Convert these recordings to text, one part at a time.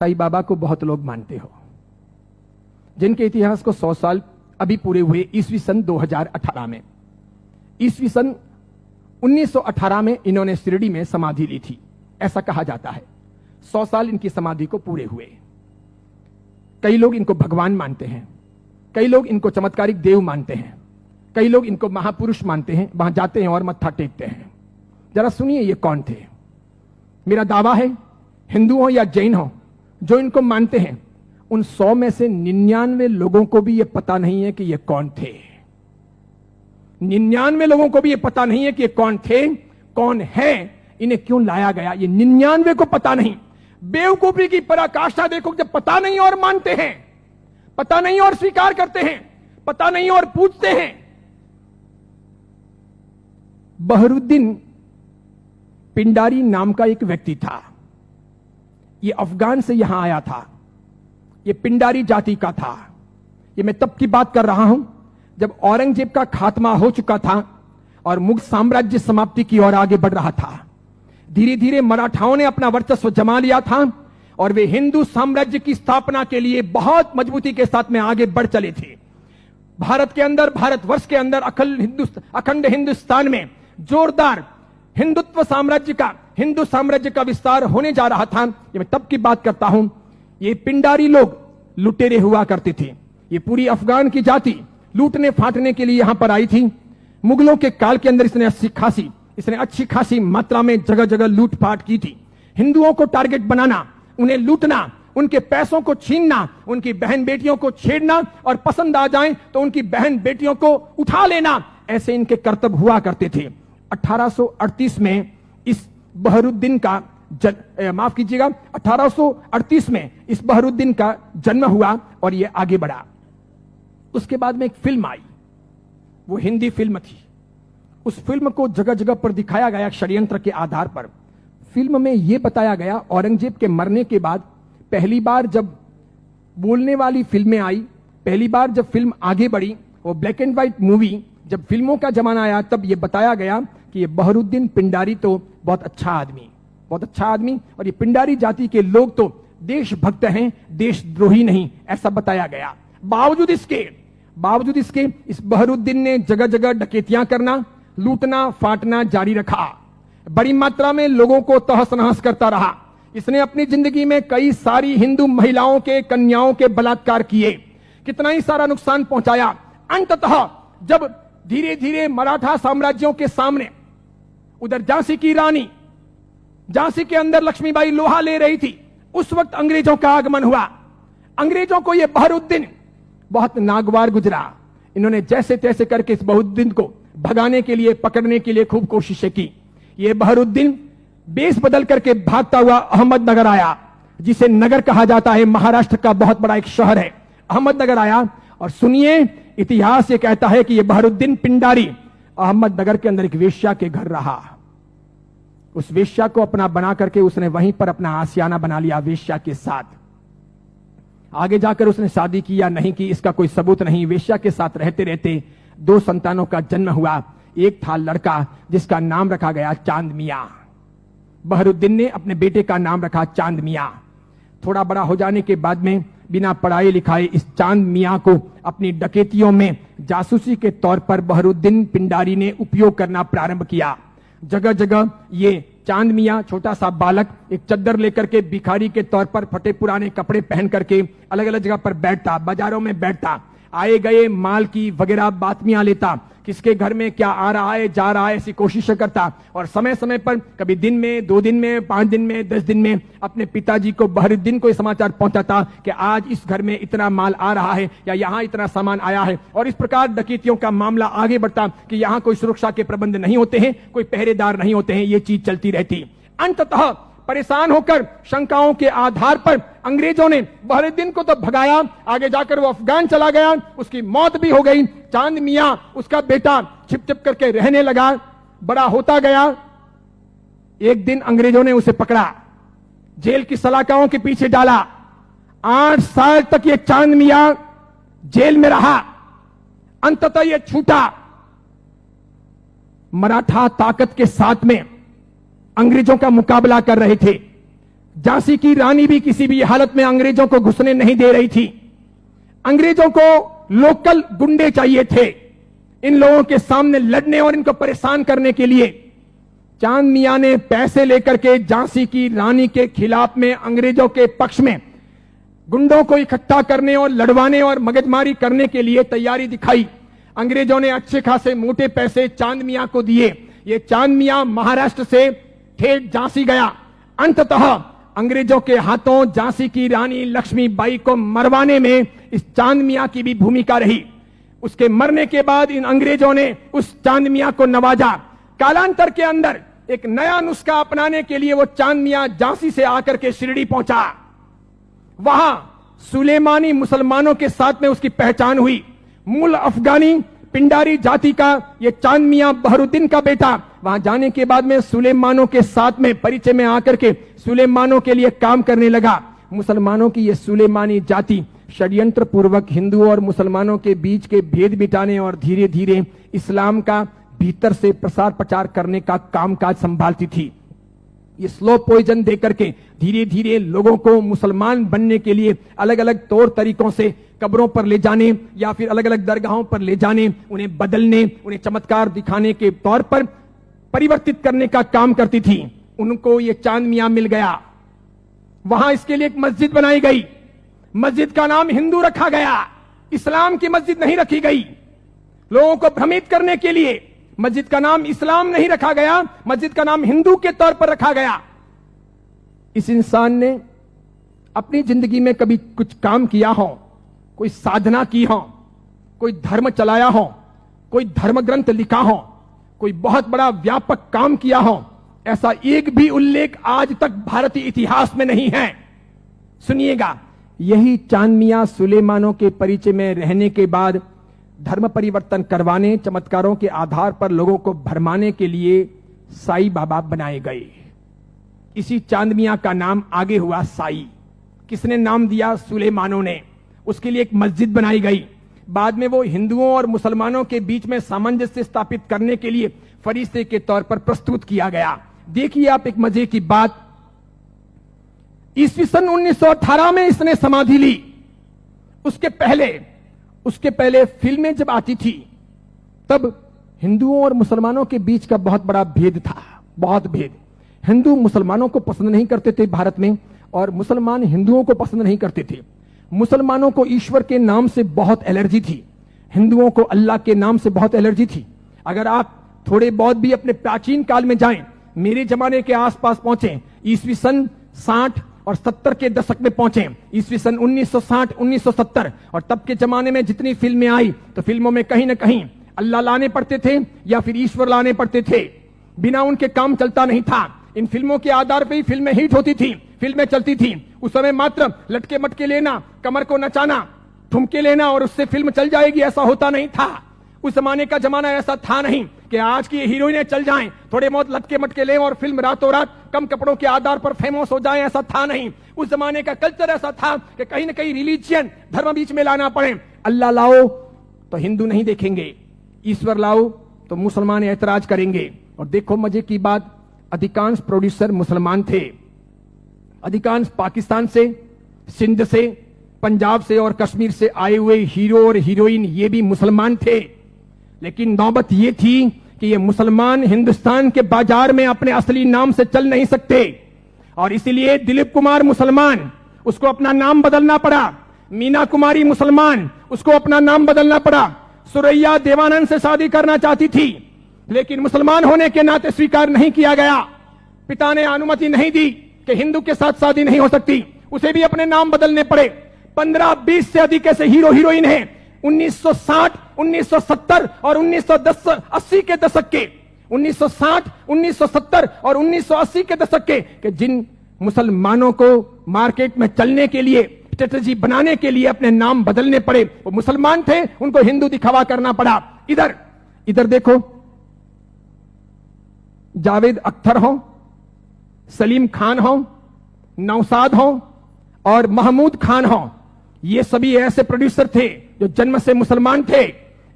साईं बाबा को बहुत लोग मानते हो, जिनके इतिहास को 100 साल अभी पूरे हुए ईस्वी सन 2018 में। ईस्वी सन 1918 में इन्होंने शिरडी में समाधि ली थी, ऐसा कहा जाता है। 100 साल इनकी समाधि को पूरे हुए। कई लोग इनको भगवान मानते हैं, कई लोग इनको चमत्कारिक देव मानते हैं, कई लोग इनको महापुरुष मानते हैं। वहां जाते हैं और मत्था टेकते हैं। जरा सुनिए ये कौन थे। मेरा दावा है, हिंदू हो या जैन हो, जो इनको मानते हैं, उन 100 में से 99 लोगों को भी ये पता नहीं है कि ये कौन थे। 99 लोगों को भी ये पता नहीं है कि ये कौन थे, कौन है, इन्हें क्यों लाया गया, ये 99 को पता नहीं। बेवकूफी की पराकाष्ठा देखो, जब पता नहीं और मानते हैं, पता नहीं और स्वीकार करते हैं, पता नहीं और पूछते हैं। बहरुद्दीन पिंडारी नाम का एक व्यक्ति था। ये अफगान से यहां आया था। ये पिंडारी जाति का था। ये मैं तब की बात कर रहा हूं जब औरंगजेब का खात्मा हो चुका था और मुगल साम्राज्य समाप्ति की ओर आगे बढ़ रहा था। धीरे धीरे मराठाओं ने अपना वर्चस्व जमा लिया था और वे हिंदू साम्राज्य की स्थापना के लिए बहुत मजबूती के साथ में आगे बढ़ चले थे। भारत के अंदर, भारतवर्ष के अंदर, अखंड हिंदुस्तान में जोरदार हिंदुत्व साम्राज्य का, हिंदू साम्राज्य का विस्तार होने जा रहा था। ये मैं तब की बात करता हूं। ये पिंडारी लोग लुटेरे हुआ करते थे। ये पूरी अफगान की जाति लूटने फाटने के लिए यहां पर आई थी। मुगलों के काल के अंदर इसने अच्छी खासी मात्रा में जगह जगह लूटपाट की थी। हिंदुओं को टारगेट बनाना, उन्हें लूटना, उनके पैसों को छीनना, उनकी बहन बेटियों को छेड़ना और पसंद आ जाए तो उनकी बहन बेटियों को उठा लेना, ऐसे इनके कर्तव्य हुआ करते थे। 1838 में इस बहरुद्दीन का माफ कीजिएगा, 1838 में इस बहरुद्दीन का जन्म हुआ और यह आगे बढ़ा। उसके बाद में एक फिल्म आई, वो हिंदी फिल्म थी। उस फिल्म को जगह जगह पर दिखाया गया षड्यंत्र के आधार पर। फिल्म में यह बताया गया, औरंगजेब के मरने के बाद पहली बार जब बोलने वाली फिल्में आई, पहली बार जब फिल्म आगे बढ़ी, वो ब्लैक एंड व्हाइट मूवी, जब फिल्मों का जमाना आया, तब यह बताया गया कि ये बहरुद्दीन पिंडारी तो बहुत अच्छा आदमी और ये पिंडारी जाति के लोग तो देशभक्त हैं, देशद्रोही नहीं, ऐसा बताया गया। बावजूद इसके इस बहरुद्दीन ने जगह जगह डकैतियां करना, लूटना फाटना जारी रखा। बड़ी मात्रा में लोगों को तहस नहस करता रहा। इसने अपनी जिंदगी में कई सारी हिंदू महिलाओं के, कन्याओं के बलात्कार किए, कितना ही सारा नुकसान पहुंचाया। अंततः जब धीरे धीरे मराठा साम्राज्यों के सामने, उधर झांसी की रानी, झांसी के अंदर लक्ष्मीबाई लोहा ले रही थी, उस वक्त अंग्रेजों का आगमन हुआ। अंग्रेजों को यह बहरुद्दीन बहुत नागवार गुजरा। इन्होंने जैसे तैसे करके इस बहरुद्दीन को भगाने के लिए, पकड़ने के लिए खूब कोशिशें की। यह बहरुद्दीन बेस बदल करके भागता हुआ अहमदनगर आया, जिसे नगर कहा जाता है, महाराष्ट्र का बहुत बड़ा एक शहर है। अहमदनगर आया और सुनिए, इतिहास ये कहता है कि यह बहरुद्दीन पिंडारी अहमदनगर के अंदर एक वेश्या के घर रहा। उस वेश्या को अपना बना करके उसने वहीं पर अपना आशियाना बना लिया वेश्या के साथ। आगे जाकर उसने शादी की या नहीं की, इसका कोई सबूत नहीं। वेश्या के साथ रहते रहते 2 संतानों का जन्म हुआ। एक था लड़का जिसका नाम रखा गया चांद मियां। बहरुद्दीन ने अपने बेटे का नाम रखा चांद मियां। थोड़ा बड़ा हो जाने के बाद में बिना पढ़ाई लिखाए इस चांद मियां को अपनी डकैतियों में जासूसी के तौर पर बहरुद्दीन पिंडारी ने उपयोग करना प्रारंभ किया। जगह जगह ये चांद मियां, छोटा सा बालक, एक चद्दर लेकर के भिखारी के तौर पर फटे पुराने कपड़े पहन करके अलग अलग जगह पर बैठता, बाजारों में बैठता, आए गए माल की वगैरह बातमियां लेता, किसके घर में क्या आ रहा है जा रहा है ऐसी कोशिश करता। और समय समय पर कभी दिन में, 2 दिन में, 5 दिन में, 10 दिन में अपने पिताजी को, बहरुद्दीन को समाचार पहुंचाता कि आज इस घर में इतना माल आ रहा है या यहां इतना सामान आया है। और इस प्रकार डकैतियों का मामला आगे बढ़ता कि यहां कोई सुरक्षा के प्रबंध नहीं होते हैं, कोई पहरेदार नहीं होते हैं, ये चीज चलती रहती। अंततः परेशान होकर शंकाओं के आधार पर अंग्रेजों ने बहरुद्दीन को तो भगाया, आगे जाकर वो अफगान चला गया, उसकी मौत भी हो गई। चांद मियां, उसका बेटा, छिप छिप करके रहने लगा, बड़ा होता गया। एक दिन अंग्रेजों ने उसे पकड़ा, जेल की सलाखाओं के पीछे डाला। 8 साल तक ये चांद मियां जेल में रहा। अंततः ये छूटा। मराठा ताकत के साथ में अंग्रेजों का मुकाबला कर रहे थे। झांसी की रानी भी किसी भी हालत में अंग्रेजों को घुसने नहीं दे रही थी। अंग्रेजों को लोकल गुंडे चाहिए थे इन लोगों के सामने लड़ने और इनको परेशान करने के लिए। चांद मियां ने पैसे लेकर के झांसी की रानी के खिलाफ में अंग्रेजों के पक्ष में गुंडों को इकट्ठा करने और लड़वाने और मगजमारी करने के लिए तैयारी दिखाई। अंग्रेजों ने अच्छे खासे मोटे पैसे चांद मियां को दिए। ये चांद मियां महाराष्ट्र से ठेठ झांसी गया। अंततः अंग्रेजों के हाथों झांसी की रानी लक्ष्मीबाई को मरवाने में इस चांद मियां की भी भूमिका रही। उसके मरने के बाद इन अंग्रेजों ने उस चांद मियां को नवाजा। कालांतर के अंदर एक नया नुस्खा अपनाने के लिए वो चांद मियां झांसी से आकर के शिरडी पहुंचा। वहां सुलेमानी मुसलमानों के साथ में उसकी पहचान हुई। मूल अफगानी पिंडारी जाति का ये चांद मियां बहरुद्दीन का बेटा वहां जाने के बाद में सुलेमानों के साथ में परिचय में आकर के सुलेमानों के लिए काम करने लगा। मुसलमानों की ये सुलेमानी जाति षड्यंत्र पूर्वक हिंदुओं और मुसलमानों के बीच के भेद मिटाने और धीरे धीरे इस्लाम का भीतर से प्रसार प्रचार करने का कामकाज संभालती थी। ये स्लो पॉइजन देकर के धीरे धीरे लोगों को मुसलमान बनने के लिए अलग अलग तौर तरीकों से कब्रों पर ले जाने या फिर अलग अलग दरगाहों पर ले जाने, उन्हें बदलने, उन्हें चमत्कार दिखाने के तौर पर परिवर्तित करने का काम करती थी। उनको ये चांद मियां मिल गया। वहां इसके लिए एक मस्जिद बनाई गई। मस्जिद का नाम हिंदू रखा गया, इस्लाम की मस्जिद नहीं रखी गई। लोगों को भ्रमित करने के लिए मस्जिद का नाम इस्लाम नहीं रखा गया, मस्जिद का नाम हिंदू के तौर पर रखा गया। इस इंसान ने अपनी जिंदगी में कभी कुछ काम किया हो, कोई साधना की हो, कोई धर्म चलाया हो, कोई धर्म ग्रंथ लिखा हो, कोई बहुत बड़ा व्यापक काम किया हो, ऐसा एक भी उल्लेख आज तक भारतीय इतिहास में नहीं है। सुनिएगा, यही चांद मियां सुलेमानों के परिचय में रहने के बाद धर्म परिवर्तन करवाने, चमत्कारों के आधार पर लोगों को भरमाने के लिए साई बाबा बनाए गए। इसी चांद मियां का नाम आगे हुआ साई। किसने नाम दिया? सुलेमानों ने। उसके लिए एक मस्जिद बनाई गई। बाद में वो हिंदुओं और मुसलमानों के बीच में सामंजस्य स्थापित करने के लिए फरिश्ते के तौर पर प्रस्तुत किया गया। देखिए आप एक मजे की बात, ईस्वी सन 1918 में इसने समाधि ली। उसके पहले फिल्में जब आती थी तब हिंदुओं और मुसलमानों के बीच का बहुत बड़ा भेद था, बहुत भेद। हिंदू मुसलमानों को पसंद नहीं करते थे भारत में, और मुसलमान हिंदुओं को पसंद नहीं करते थे। मुसलमानों को ईश्वर के नाम से बहुत एलर्जी थी, हिंदुओं को अल्लाह के नाम से बहुत एलर्जी थी। अगर आप थोड़े बहुत भी अपने प्राचीन काल में जाएं, मेरे जमाने के आसपास पहुंचे, ईस्वी सन 60 और 70 के दशक में पहुंचे, ईस्वी सन 1960 1970, और तब के जमाने में जितनी फिल्में आई तो फिल्मों में कहीं ना कहीं अल्लाह लाने पड़ते थे या फिर ईश्वर लाने पड़ते थे। बिना उनके काम चलता नहीं था। इन फिल्मों के आधार पर ही फिल्में हिट होती थी, फिल्में चलती थी। उस समय मात्र लटके मटके लेना, कमर को नचाना, ठुमके लेना और उससे फिल्म चल जाएगी, ऐसा होता नहीं था। उस जमाने का जमाना ऐसा था नहीं कि आज की हीरोइनें चल जाएं, थोड़े बहुत लटके मटके लें और फिल्म रातों रात कम कपड़ों के आधार पर फेमस हो जाएं, ऐसा था नहीं। उस जमाने का कल्चर ऐसा था कि कहीं ना कहीं रिलीजियन, धर्म बीच में लाना पड़े। अल्लाह लाओ तो हिंदू नहीं देखेंगे, ईश्वर लाओ तो मुसलमान ऐतराज करेंगे। और देखो मजे की बात, अधिकांश प्रोड्यूसर मुसलमान थे। अधिकांश पाकिस्तान से, सिंध से, पंजाब से और कश्मीर से आए हुए हीरो और हीरोइन ये भी मुसलमान थे। लेकिन नौबत ये थी कि ये मुसलमान हिंदुस्तान के बाजार में अपने असली नाम से चल नहीं सकते, और इसीलिए दिलीप कुमार मुसलमान, उसको अपना नाम बदलना पड़ा। मीना कुमारी मुसलमान, उसको अपना नाम बदलना पड़ा। सुरैया देवानंद से शादी करना चाहती थी, लेकिन मुसलमान होने के नाते स्वीकार नहीं किया गया। पिता ने अनुमति नहीं दी कि हिंदू के साथ शादी नहीं हो सकती, उसे भी अपने नाम बदलने पड़े। 15-20 से अधिक ऐसे हीरो हीरोइन हैं 1960, 1970 और 1980 के दशक के, 1960, 1970 और 1980 के दशक के जिन मुसलमानों को मार्केट में चलने के लिए, स्ट्रेटजी बनाने के लिए अपने नाम बदलने पड़े। वो मुसलमान थे, उनको हिंदू दिखावा करना पड़ा। इधर देखो, जावेद अख्तर हो, सलीम खान हो, नौशाद हो और महमूद खान हो, ये सभी ऐसे प्रोड्यूसर थे जो जन्म से मुसलमान थे,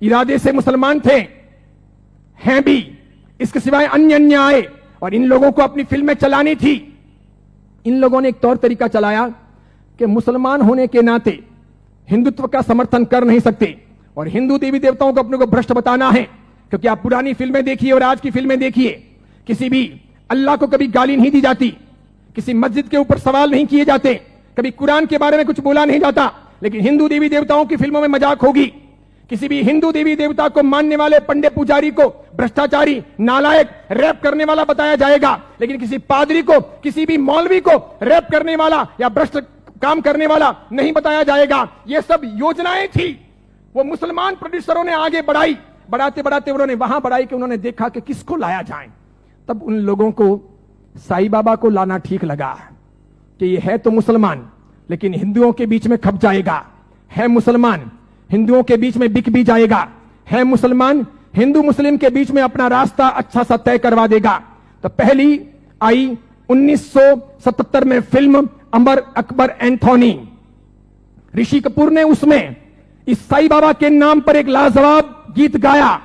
इरादे से मुसलमान थे, हैं भी। इसके सिवाय अन्य आए और इन लोगों को अपनी फिल्में चलानी थी। इन लोगों ने एक तौर तरीका चलाया कि मुसलमान होने के नाते हिंदुत्व का समर्थन कर नहीं सकते और हिंदू देवी देवताओं को अपने को भ्रष्ट बताना है, क्योंकि आप पुरानी फिल्में देखिए और आज की फिल्में देखिए, किसी भी अल्लाह को कभी गाली नहीं दी जाती, किसी मस्जिद के ऊपर सवाल नहीं किए जाते, कभी कुरान के बारे में कुछ बोला नहीं जाता। लेकिन हिंदू देवी देवताओं की फिल्मों में मजाक होगी, किसी भी हिंदू देवी देवता को मानने वाले पंडे पुजारी को भ्रष्टाचारी, नालायक, रैप करने वाला बताया जाएगा, लेकिन किसी पादरी को, किसी भी मौलवी को रैप करने वाला या भ्रष्ट काम करने वाला नहीं बताया जाएगा। ये सब योजनाएं थी, वो मुसलमान प्रोड्यूसरों ने आगे बढ़ाई, बढ़ाते बढ़ाते उन्होंने वहां बढ़ाई कि उन्होंने देखा कि किसको लाया जाए। तब उन लोगों को साईं बाबा को लाना ठीक लगा कि ये है तो मुसलमान लेकिन हिंदुओं के बीच में खप जाएगा, है मुसलमान हिंदुओं के बीच में बिक भी जाएगा, है मुसलमान हिंदू मुस्लिम के बीच में अपना रास्ता अच्छा सा तय करवा देगा। तो पहली आई 1977 में फिल्म अमर अकबर एंथोनी। ऋषि कपूर ने उसमें इस साईं बाबा के नाम पर एक लाजवाब गीत गाया,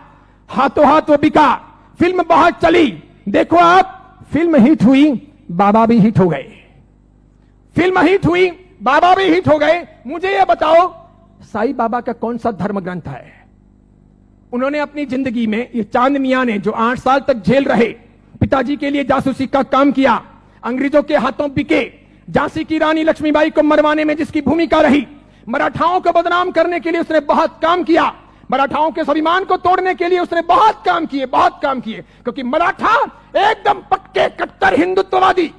हाथों हाथ वो बिका। फिल्म बहुत चली, देखो आप, फिल्म हिट हुई, बाबा भी हिट हो गए। फिल्म हिट हुई, बाबा भी हिट हो गए। मुझे यह बताओ, साईं बाबा का कौन सा धर्म ग्रंथ है? उन्होंने अपनी जिंदगी में, ये चांद मियां ने जो 8 साल तक जेल रहे, पिताजी के लिए जासूसी का काम किया, अंग्रेजों के हाथों बिके, झांसी की रानी लक्ष्मीबाई को मरवाने में जिसकी भूमिका रही, मराठाओं को बदनाम करने के लिए उसने बहुत काम किया, मराठाओं के स्वाभिमान को तोड़ने के लिए उसने बहुत काम किए, बहुत काम किए, क्योंकि मराठा एकदम पक्के कट्टर हिंदुत्ववादी,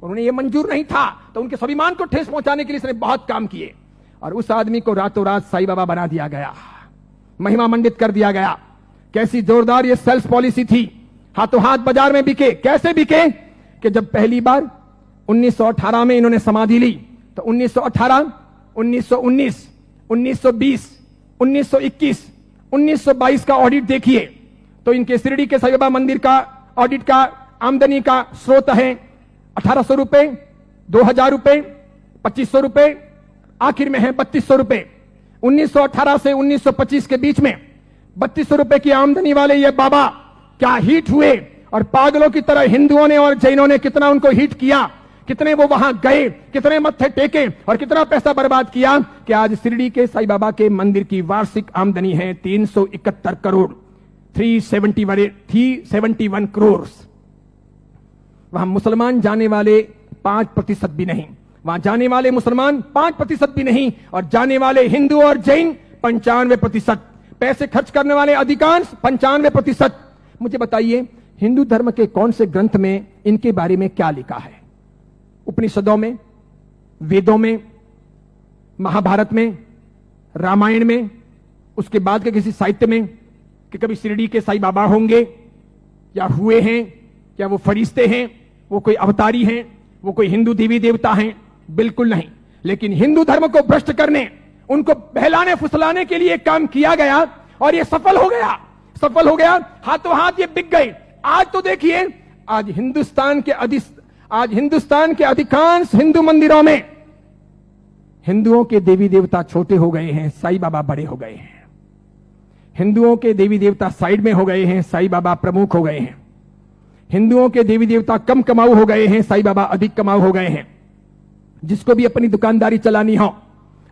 उन्हें यह मंजूर नहीं था, तो उनके स्वाभिमान को ठेस पहुंचाने के लिए उसने बहुत काम किए। और उस आदमी को रातों रात साईं बाबा बना दिया गया, महिमा मंडित कर दिया गया। कैसी जोरदार ये सेल्स पॉलिसी थी, हाथों हाथ बाजार में बिके। कैसे बिके कि जब पहली बार 1918 में इन्होंने समाधि ली, तो 1918, 1919, 1920, 1921, 1922 का ऑडिट देखिए, तो इनके शिरडी के साईं बाबा मंदिर का ऑडिट का आमदनी का स्रोत है 1800 रुपए, 2000 रुपए, 2500 रुपए, आखिर में है 3200 रुपए। 1918 से 1925 के बीच में 3200 रुपए की आमदनी वाले ये बाबा क्या हिट हुए, और पागलों की तरह हिंदुओं ने और जैनों ने कितना उनको हिट किया, कितने वो वहां गए, कितने मत्थे टेके और कितना पैसा बर्बाद किया कि आज शिरडी के साईं बाबा के मंदिर की वार्षिक आमदनी है 371 करोड़, 371 करोड़। वहां मुसलमान जाने वाले 5% भी नहीं, वहां जाने वाले मुसलमान 5% भी नहीं, और जाने वाले हिंदू और जैन 95%, पैसे खर्च करने वाले अधिकांश 95%। मुझे बताइए, हिंदू धर्म के कौन से ग्रंथ में इनके बारे में क्या लिखा है? उपनिषदों में, वेदों में, महाभारत में, रामायण में, उसके बाद के किसी साहित्य में कि कभी शिरडी के साईं बाबा होंगे या हुए हैं, या वो फरिश्ते हैं, वो कोई अवतारी हैं, वो कोई हिंदू देवी देवता हैं? बिल्कुल नहीं। लेकिन हिंदू धर्म को भ्रष्ट करने, उनको बहलाने फुसलाने के लिए काम किया गया और ये सफल हो गया, सफल हो गया। हाथों हाथ ये बिक गए। आज तो देखिए, आज हिंदुस्तान के अधिकांश हिंदू मंदिरों में हिंदुओं के देवी देवता छोटे हो गए हैं, साईं बाबा बड़े हो गए हैं। हिंदुओं के देवी देवता साइड में हो गए हैं, साईं बाबा प्रमुख हो गए हैं। हिंदुओं के देवी देवता कम कमाऊ हो गए हैं, साईं बाबा अधिक कमाऊ हो गए हैं। जिसको भी अपनी दुकानदारी चलानी हो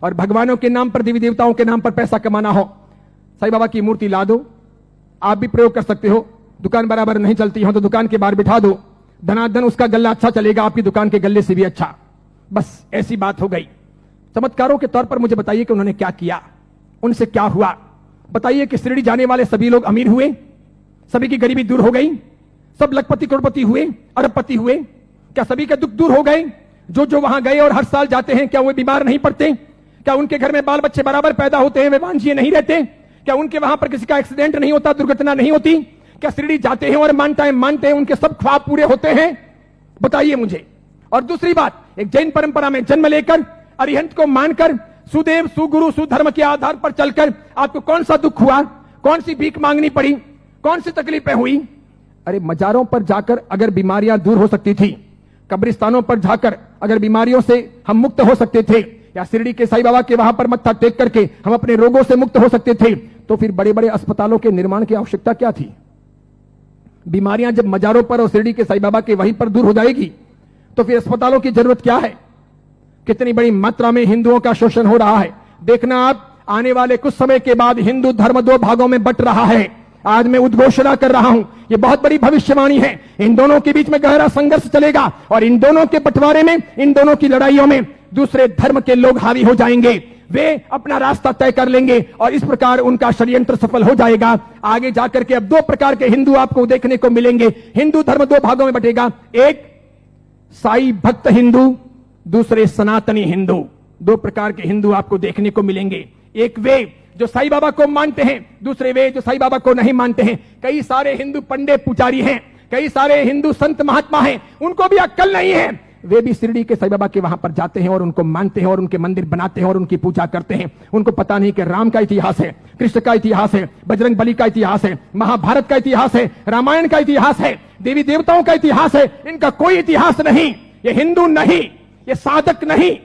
और भगवानों के नाम पर, देवी देवताओं के नाम पर पैसा कमाना हो, साईं बाबा की मूर्ति ला दो। आप भी प्रयोग कर सकते हो। दुकान बराबर नहीं चलती हो तो दुकान के बाहर बिठा दो, धनाधन उसका गल्ला अच्छा चलेगा, आपकी दुकान के गल्ले से भी अच्छा। बस ऐसी बात हो गई। चमत्कारों के तौर पर मुझे बताइए कि उन्होंने क्या किया, उनसे क्या हुआ। बताइए कि शिरडी जाने वाले सभी लोग अमीर हुए, सभी की गरीबी दूर हो गई, सब लखपति करोड़पति हुए, अरबपति हुए? क्या सभी के दुख दूर हो गए? जो जो वहां गए और हर साल जाते हैं, क्या वे बीमार नहीं पड़ते? क्या उनके घर में बाल बच्चे बराबर पैदा होते हैं, वे वांझिए नहीं रहते? क्या उनके वहां पर किसी का एक्सीडेंट नहीं होता, दुर्घटना नहीं होती? क्या शिरडी जाते हैं और मानते हैं उनके सब ख्वाब पूरे होते हैं? बताइए मुझे। और दूसरी बात, एक जैन परंपरा में जन्म लेकर, अरिहंत को मानकर, सुदेव सुगुरु सुधर्म के आधार पर चलकर आपको कौन सा दुख हुआ? कौन सी भीख मांगनी पड़ी? कौन सी तकलीफें हुई? अरे मजारों पर जाकर अगर बीमारियां दूर हो सकती थी, कब्रिस्तानों पर जाकर अगर बीमारियों से हम मुक्त हो सकते थे, या शिरडी के साईं बाबा के वहां पर मत्था टेक करके हम अपने रोगों से मुक्त हो सकते थे, तो फिर बड़े बड़े अस्पतालों के निर्माण की आवश्यकता क्या थी? बीमारियां जब मजारों पर और शिरडी के साईं बाबा के वहीं पर दूर हो जाएगी, तो फिर अस्पतालों की जरूरत क्या है? कितनी बड़ी मात्रा में हिंदुओं का शोषण हो रहा है। देखना आप, आने वाले कुछ समय के बाद हिंदू धर्म दो भागों में बंट रहा है। आज मैं उद्घोषणा कर रहा हूं, यह बहुत बड़ी भविष्यवाणी है। इन दोनों के बीच में गहरा संघर्ष चलेगा और इन दोनों के बंटवारे में, इन दोनों की लड़ाइयों में दूसरे धर्म के लोग हावी हो जाएंगे। वे अपना रास्ता तय कर लेंगे और इस प्रकार उनका षड्यंत्र सफल हो जाएगा। आगे जाकर के अब दो प्रकार के हिंदू आपको देखने को मिलेंगे। हिंदू धर्म दो भागों में बंटेगा, एक साई भक्त हिंदू, दूसरे सनातनी हिंदू। दो प्रकार के हिंदू आपको देखने को मिलेंगे। एक वे जो साईं बाबा को मानते हैं, दूसरे वे जो साईं बाबा को नहीं मानते हैं। कई सारे हिंदू पंडित पुजारी हैं, कई सारे हिंदू संत महात्मा हैं, उनको भी अक्ल नहीं है। वे भी शिरडी के साईं बाबा के वहां पर जाते हैं और उनको मानते हैं और उनके मंदिर बनाते हैं और उनकी पूजा करते हैं। उनको पता नहीं कि राम का इतिहास है, कृष्ण का इतिहास है, बजरंग बली का इतिहास है, महाभारत का इतिहास है, रामायण का इतिहास है, देवी देवताओं का इतिहास है। इनका कोई इतिहास नहीं। ये हिंदू नहीं, ये साधक नहीं।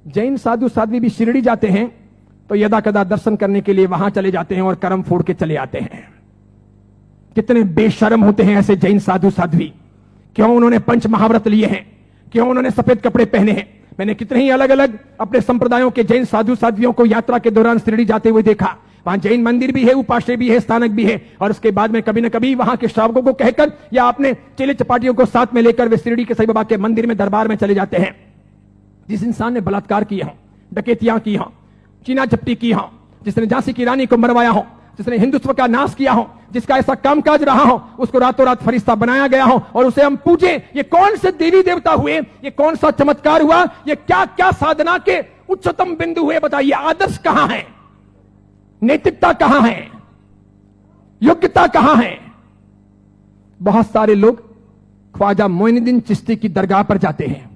जैन साधु साध्वी भी शिरडी जाते हैं तो यदा कदा दर्शन करने के लिए वहां चले जाते हैं और कर्म फोड़ के चले आते हैं। कितने बेशर्म होते हैं ऐसे जैन साधु साध्वी। क्यों उन्होंने पंच महाव्रत लिए हैं? क्यों उन्होंने सफेद कपड़े पहने हैं? मैंने कितने ही अलग अलग अपने संप्रदायों के जैन साधु साध्वियों को यात्रा के दौरान शिरडी जाते हुए देखा। वहां जैन मंदिर भी है, उपाश्रय भी है, स्थानक भी है, और उसके बाद में कभी न कभी वहां के श्रावकों को कहकर या अपने चेले चपाटियों को साथ में लेकर वे शिरडी के साईं बाबा के मंदिर में दरबार में चले जाते हैं। जिस इंसान ने बलात्कार किया हो, डकैतियां की हो, चीना झपटी की हो, जिसने झांसी की रानी को मरवाया हो, जिसने हिंदुत्व का नाश किया हो, जिसका ऐसा कामकाज रहा हो, उसको रातों रात फरिश्ता बनाया गया हो और उसे हम पूजे। ये कौन से देवी देवता हुए? ये कौन सा चमत्कार हुआ? ये क्या क्या साधना के उच्चतम बिंदु हुए? बताइए, आदर्श कहां है? नैतिकता कहां है? योग्यता कहां है? बहुत सारे लोग ख्वाजा मोइनुद्दीन चिश्ती की दरगाह पर जाते हैं,